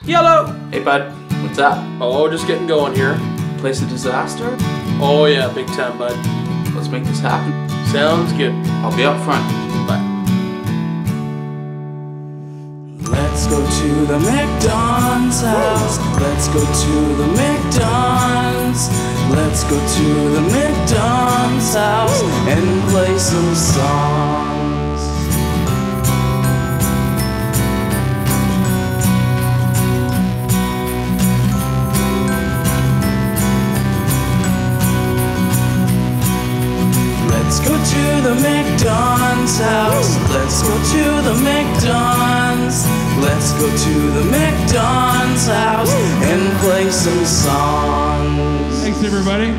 Yellow! Hey bud, what's up? Oh, just getting going here. Place a disaster? Oh yeah, big time, bud. Let's make this happen. Sounds good. I'll be up front. Bye. Let's go to the McDons house. Let's go to the McDons. Let's go to the McDons house and play some songs. Let's go to the McDons house. Let's go to the McDons. Let's go to the McDons house and play some songs. Thanks, everybody.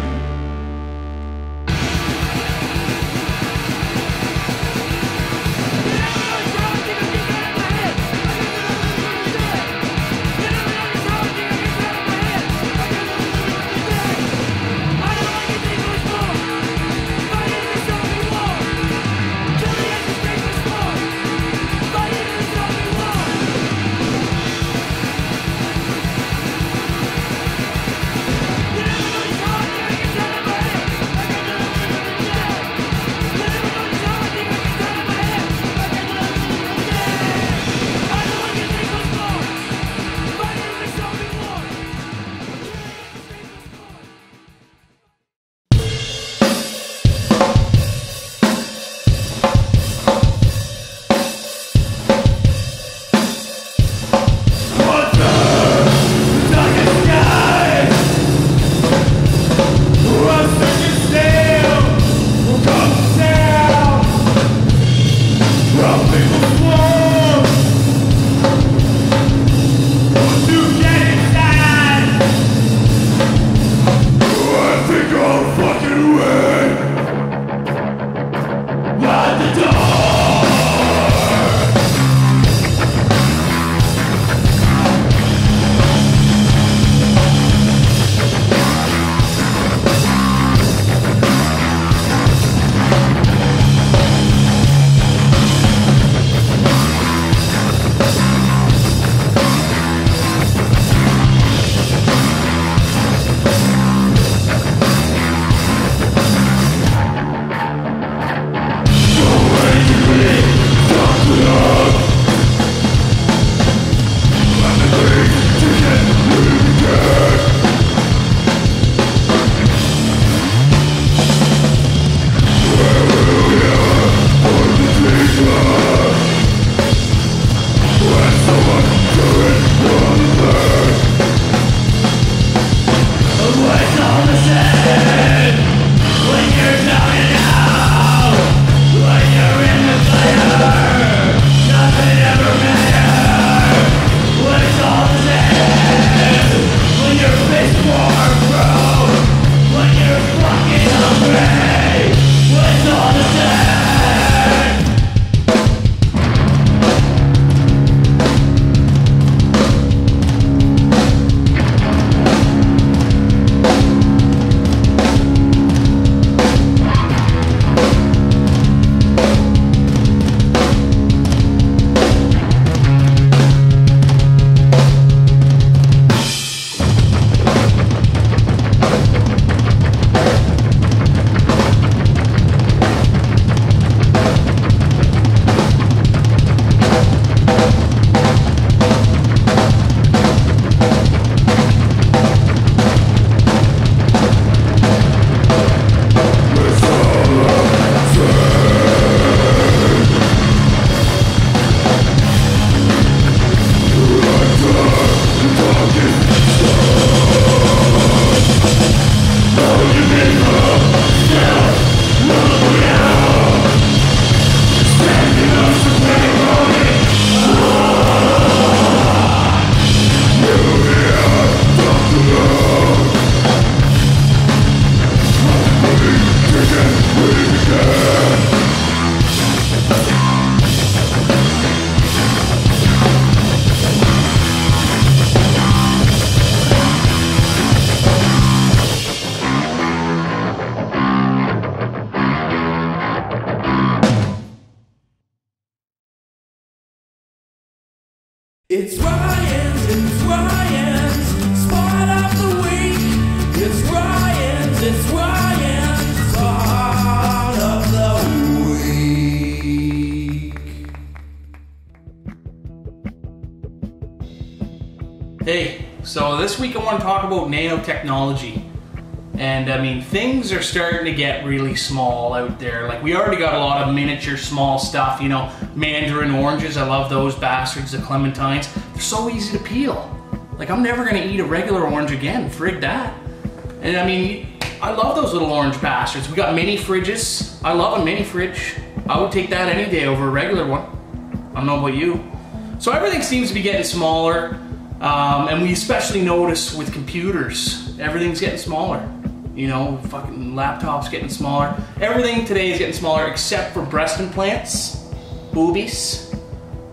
It's Ryan's spot of the week. It's Ryan's spot of the week. Hey, so this week I want to talk about nanotechnology. And I mean, things are starting to get really small out there. Like, we already got a lot of miniature small stuff, you know, mandarin oranges. I love those bastards, the clementines. They're so easy to peel. Like, I'm never gonna eat a regular orange again, frig that. And I mean, I love those little orange bastards. We got mini fridges. I love a mini fridge. I would take that any day over a regular one. I don't know about you. So everything seems to be getting smaller. And we especially notice with computers, everything's getting smaller. You know, fucking laptops getting smaller. Everything today is getting smaller except for breast implants, boobies,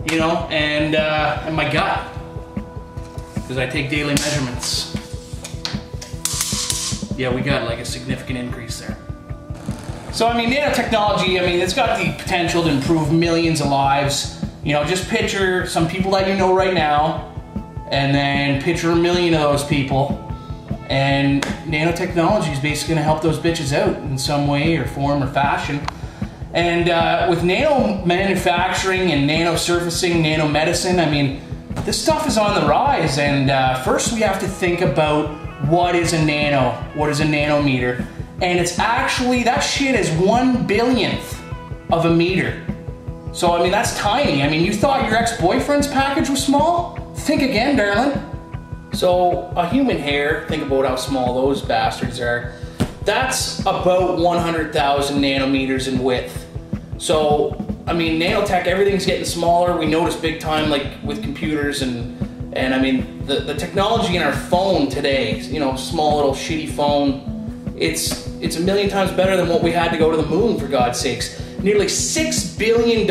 you know, and my gut, because I take daily measurements. Yeah, we got like a significant increase there. So I mean, nanotechnology, I mean, it's got the potential to improve millions of lives. You know, just picture some people that you know right now, and then picture a million of those people. And nanotechnology is basically going to help those bitches out in some way or form or fashion. And with nano manufacturing and nano surfacing, nanomedicine, I mean, this stuff is on the rise. And first we have to think about what is a nano, what is a nanometer. And it's actually, that shit is 1/1000th of a meter. So I mean, that's tiny. I mean, you thought your ex-boyfriend's package was small? Think again, darling. So a human hair, think about how small those bastards are. That's about 100,000 nanometers in width. So, I mean, nanotech, everything's getting smaller. We notice big time, like with computers and I mean, the technology in our phone today, you know, small little shitty phone, it's a million times better than what we had to go to the moon, for God's sakes. Nearly $6 billion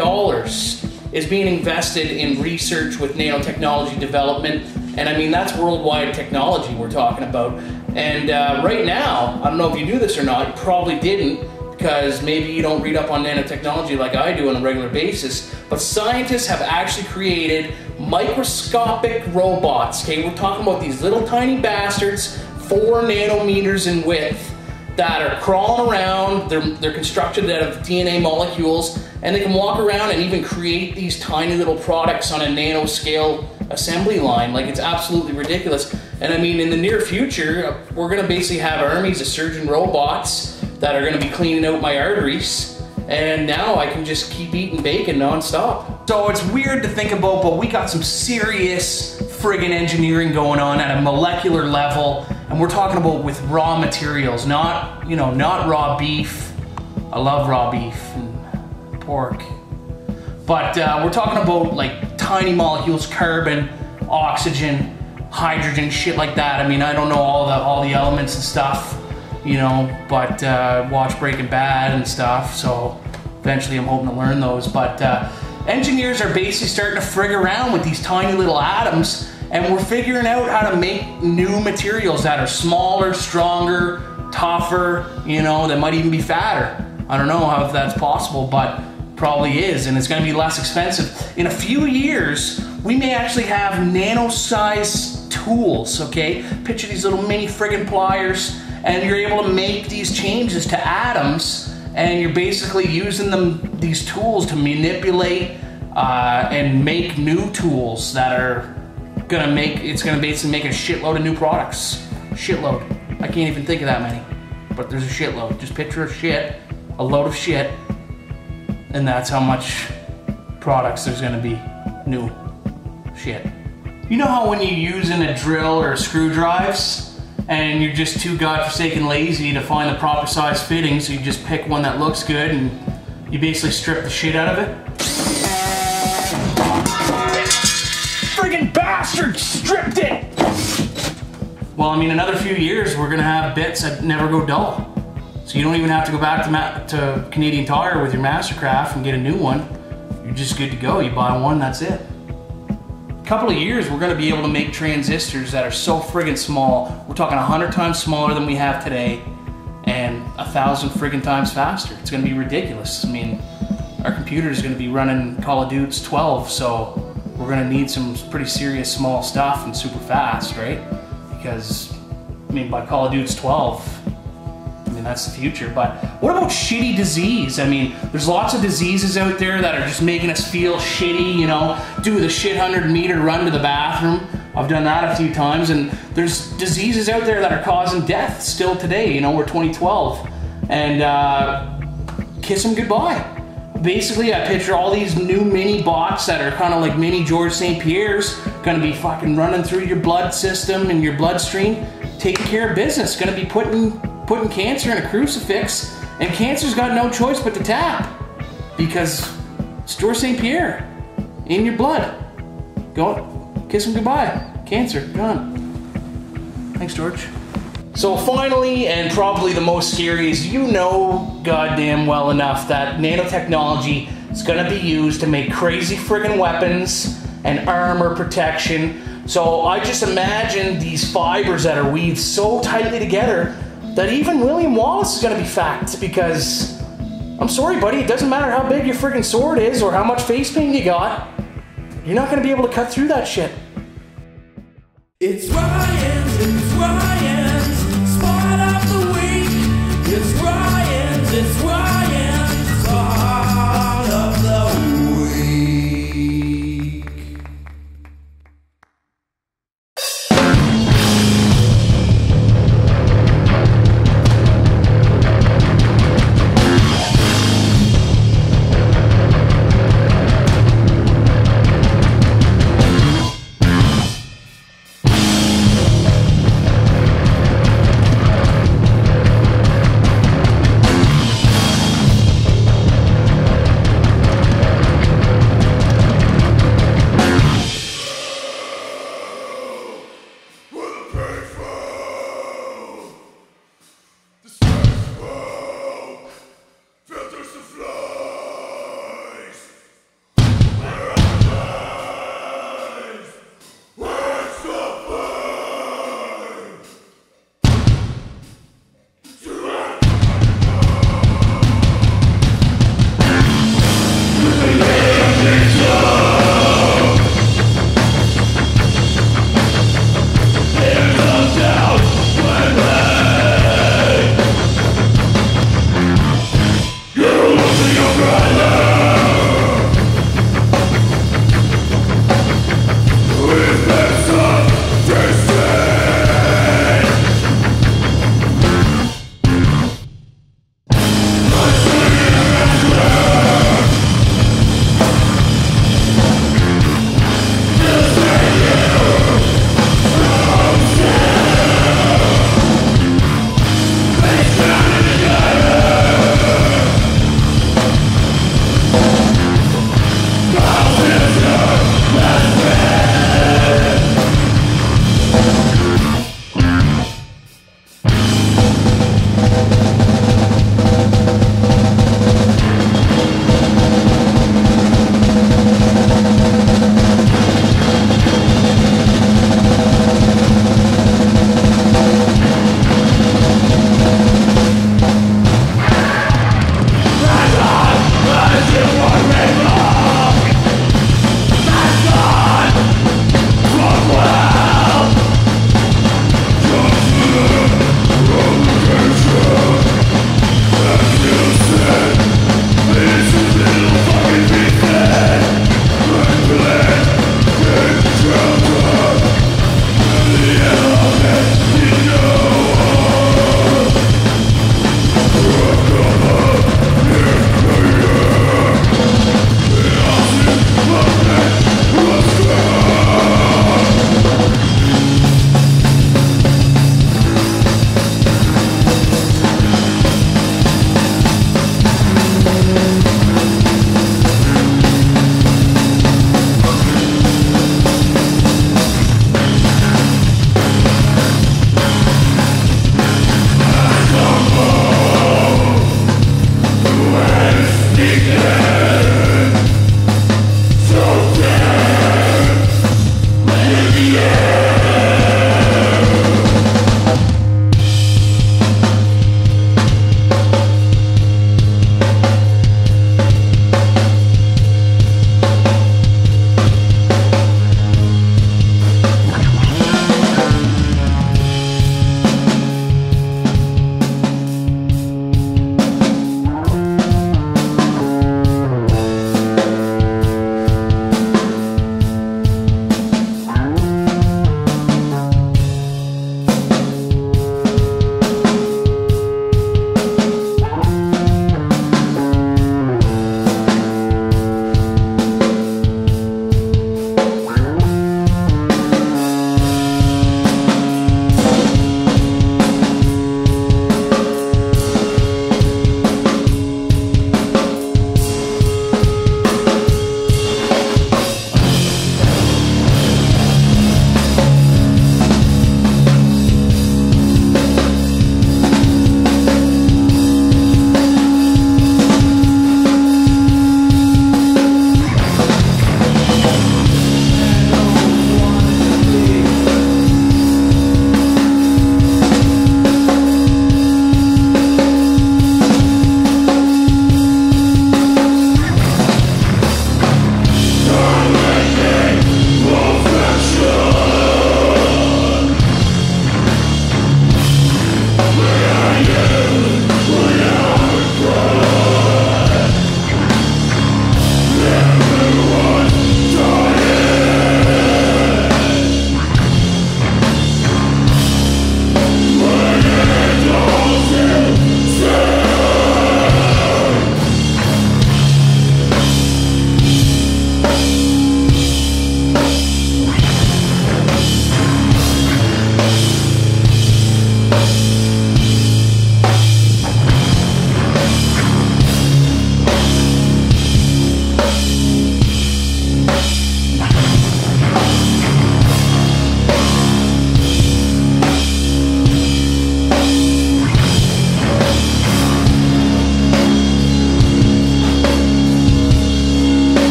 is being invested in research with nanotechnology development. And I mean, that's worldwide technology we're talking about. And right now, I don't know if you knew this or not, you probably didn't, because maybe you don't read up on nanotechnology like I do on a regular basis, but scientists have actually created microscopic robots, okay? We're talking about these little tiny bastards, 4 nanometers in width, that are crawling around. They're constructed out of DNA molecules, and they can walk around and even create these tiny little products on a nanoscale assembly line. Like, it's absolutely ridiculous. And I mean, in the near future, we're gonna basically have armies of surgeon robots that are gonna be cleaning out my arteries, and now I can just keep eating bacon non-stop. So it's weird to think about, but we got some serious friggin' engineering going on at a molecular level, and we're talking about with raw materials, not, you know, not raw beef. I love raw beef and pork. But we're talking about like tiny molecules, carbon, oxygen, hydrogen, shit like that. I mean, I don't know all the elements and stuff, you know, but watch Breaking Bad and stuff, so eventually I'm hoping to learn those. But engineers are basically starting to frig around with these tiny little atoms, and we're figuring out how to make new materials that are smaller, stronger, tougher, you know, that might even be fatter. I don't know how if that's possible, but probably is, and it's going to be less expensive. In a few years, we may actually have nano-sized tools, okay? Picture these little mini friggin' pliers, and you're able to make these changes to atoms, and you're basically using these tools to manipulate and make new tools that are gonna basically make a shitload of new products. Shitload. I can't even think of that many, but there's a shitload. Just picture a load of shit, and that's how much products there's gonna be. New shit. You know how when you're using a drill or screw drives, and you're just too godforsaken lazy to find the proper size fitting, so you just pick one that looks good and you basically strip the shit out of it? Friggin' bastard stripped it! Well, I mean, another few years we're gonna have bits that never go dull. So you don't even have to go back to Canadian Tire with your Mastercraft and get a new one. You're just good to go. You buy one, that's it. Couple of years, we're gonna be able to make transistors that are so friggin' small. We're talking 100 times smaller than we have today, and 1,000 friggin' times faster. It's gonna be ridiculous. I mean, our computer is gonna be running Call of Duty 12, so we're gonna need some pretty serious small stuff and super fast, right? Because, I mean, by Call of Duty 12, I mean, that's the future. But what about shitty disease? I mean, there's lots of diseases out there that are just making us feel shitty, you know, do the shit 100-meter run to the bathroom. I've done that a few times, and there's diseases out there that are causing death still today, you know, we're 2012. And kiss them goodbye. Basically, I picture all these new mini bots that are kind of like mini George St. Pierre's, gonna be fucking running through your blood system and your bloodstream, taking care of business, gonna be putting cancer in a crucifix, and cancer's got no choice but to tap, because it's George St. Pierre in your blood. Go, kiss him goodbye. Cancer, gone. Thanks, George. So finally, and probably the most scary, is you know goddamn well enough that nanotechnology is gonna be used to make crazy friggin' weapons and armor protection. So I just imagine these fibers that are weaved so tightly together that even William Wallace is gonna be fact, because I'm sorry, buddy, it doesn't matter how big your friggin' sword is or how much face paint you got, you're not gonna be able to cut through that shit. It's Ryan's spot of the week. It's Ryan's spot of the week.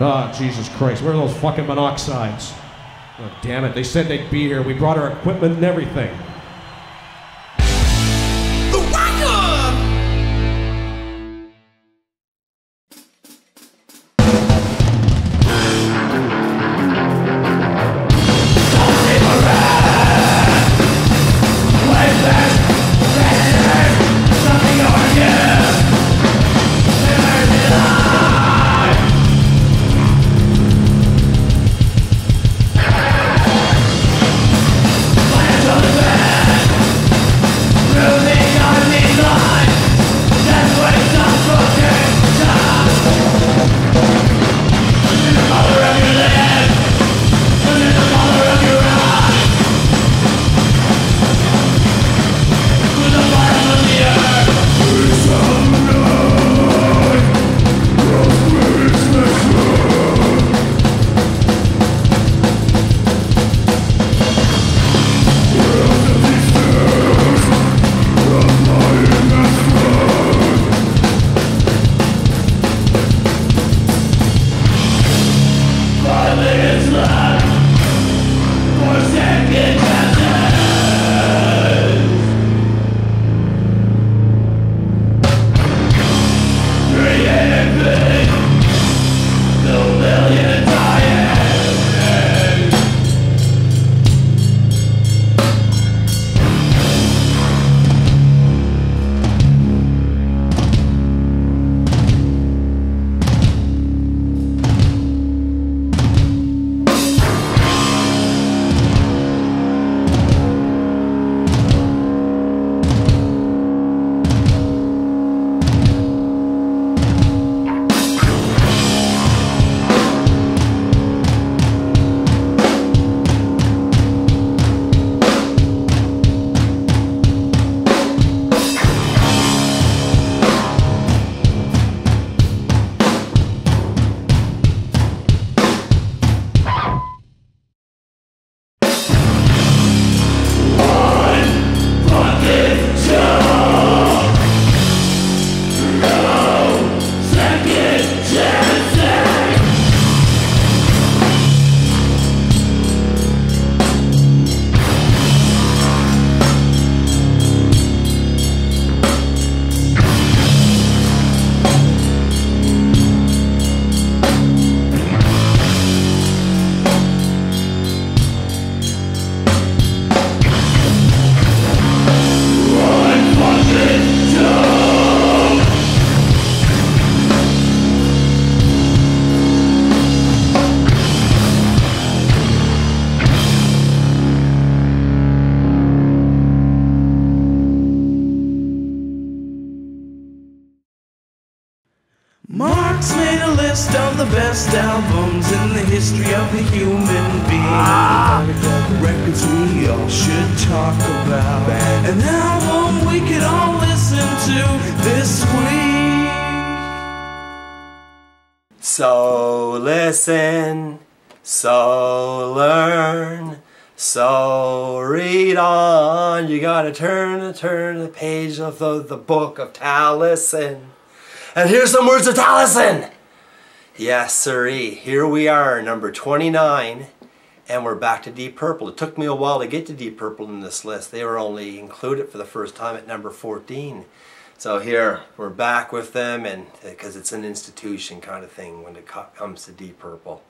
Oh, Jesus Christ, where are those fucking monoxides? Oh, damn it, they said they'd be here. We brought our equipment and everything. Mark's made a list of the best albums in the history of the human being. Records we all should talk about. An album we could all listen to this week. So listen, so learn, so read on. You gotta turn the page of the book of Taliesin. And here's some words of Taliesin. Yes, sirree. Here we are, number 29, and we're back to Deep Purple. It took me a while to get to Deep Purple in this list. They were only included for the first time at number 14. So here, we're back with them, and because it's an institution kind of thing when it comes to Deep Purple.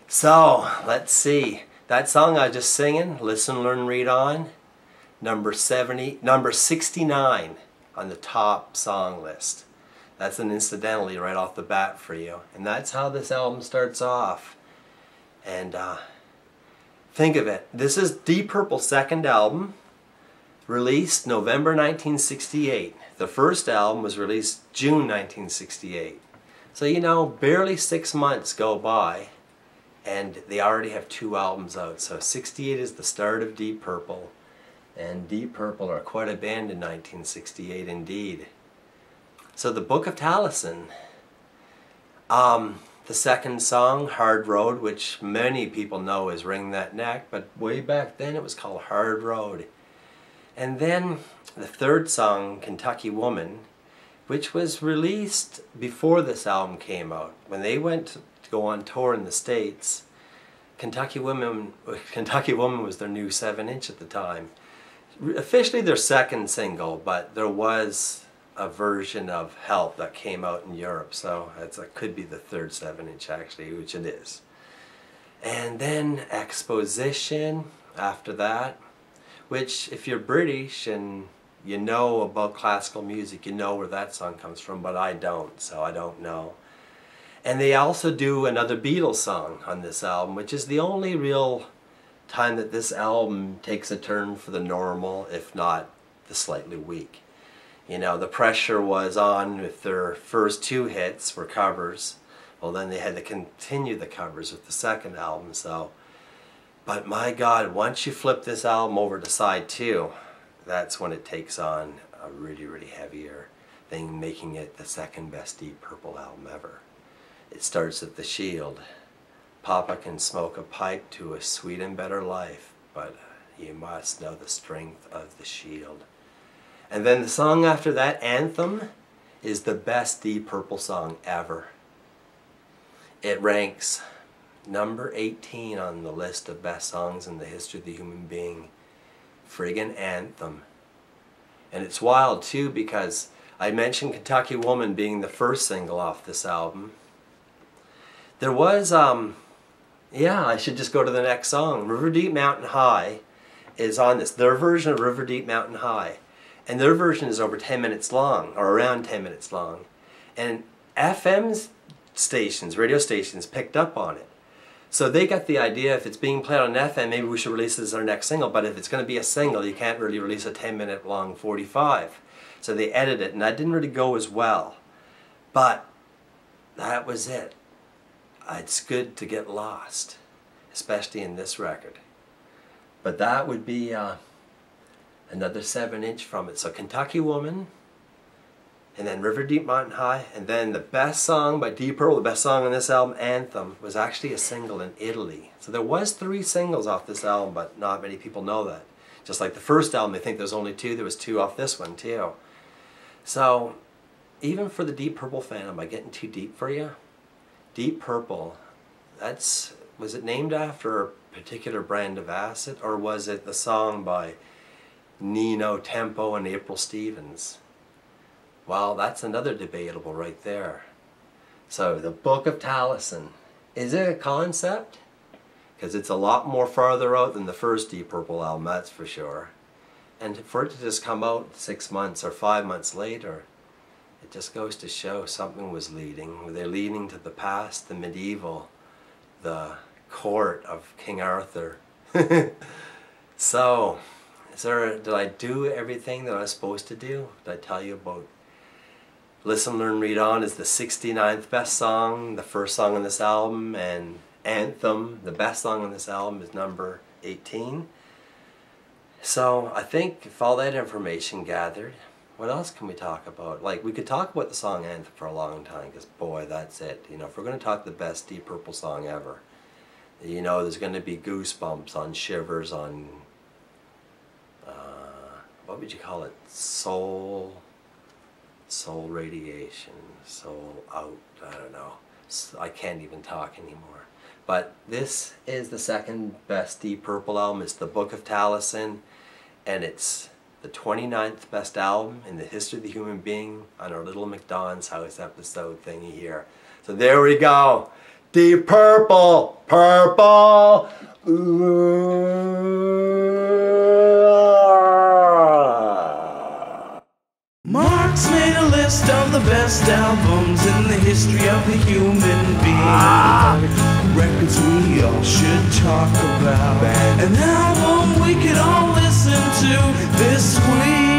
So, let's see. That song I was just singing, Listen, Learn, Read On, number 69 on the top song list. That's an incidentally right off the bat for you. And that's how this album starts off. And think of it. This is Deep Purple's second album, released November 1968. The first album was released June 1968. So you know, barely 6 months go by and they already have 2 albums out. So 68 is the start of Deep Purple. And Deep Purple are quite a band in 1968 indeed. So the Book of Taliesin, the second song, Hard Road, which many people know is Ring That Neck, but way back then it was called Hard Road. And then the third song, Kentucky Woman, which was released before this album came out. When they went to go on tour in the States. Kentucky Woman was their new 7-inch at the time. Officially their second single, but there was a version of Help that came out in Europe, so it could be the third 7-inch actually, which it is. And then Exposition after that, which if you're British and you know about classical music, you know where that song comes from, but I don't, so I don't know. And they also do another Beatles song on this album, which is the only real time that this album takes a turn for the normal, if not the slightly weak. You know, the pressure was on with their first 2 hits were covers. Well, then they had to continue the covers with the second album, so. But my God, once you flip this album over to side 2, that's when it takes on a really, really heavier thing, making it the second best Deep Purple album ever. It starts at The Shield. Papa can smoke a pipe to a sweet and better life, but you must know the strength of the Shield. And then the song after that, Anthem, is the best Deep Purple song ever. It ranks number 18 on the list of best songs in the history of the human being. Friggin' Anthem. And it's wild too, because I mentioned Kentucky Woman being the first single off this album. There was, yeah, I should just go to the next song. River Deep Mountain High is on this. Their version of River Deep Mountain High. And their version is over 10 minutes long, or around 10 minutes long. And FM stations, radio stations, picked up on it. So they got the idea, if it's being played on FM, maybe we should release this as our next single. But if it's going to be a single, you can't really release a 10-minute long 45. So they edited it, and that didn't really go as well. But that was it. It's good to get lost, especially in this record. But that would be another 7-inch from it. So Kentucky Woman, and then River Deep Mountain High, and then the best song by Deep Purple, the best song on this album, Anthem, was actually a single in Italy. So there was 3 singles off this album, but not many people know that. Just like the first album, they think there's only 2. There was 2 off this one too. So even for the Deep Purple fan, am I getting too deep for you? Deep Purple, was it named after a particular brand of acid, or was it the song by Nino Tempo and April Stevens? Well, that's another debatable right there. So the Book of Taliesin, is it a concept? Because it's a lot more farther out than the first Deep Purple album, that's for sure. And for it to just come out 6 months or 5 months later, it just goes to show something was leading. Were they leading to the past, the medieval, the court of King Arthur? So, did I do everything that I was supposed to do? Did I tell you about Listen, Learn, Read On is the 69th best song, the first song on this album, and Anthem, the best song on this album, is number 18. So I think if all that information gathered, what else can we talk about? Like, we could talk about the song Anthem for a long time, because boy, that's it. You know, if we're going to talk the best Deep Purple song ever, you know, there's going to be goosebumps on Shivers, on, what would you call it? Soul Radiation, Soul Out, I don't know. I can't even talk anymore. But this is the second best Deep Purple album. It's the Book of Taliesin, and it's the 29th best album in the history of the human being on our little McDons House episode thingy here. So there we go. Deep Purple, purple. Mark's made a list of the best albums in the history of the human being. Records we all should talk about. An album we could all listen to this week.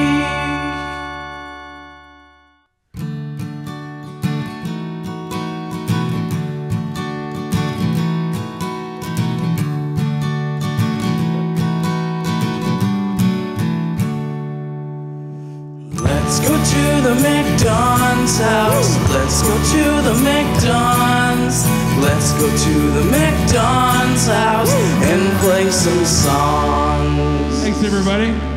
Let's go to the McDons house. Let's go to the McDons. Let's go to the McDons house and play some songs. Thanks, everybody.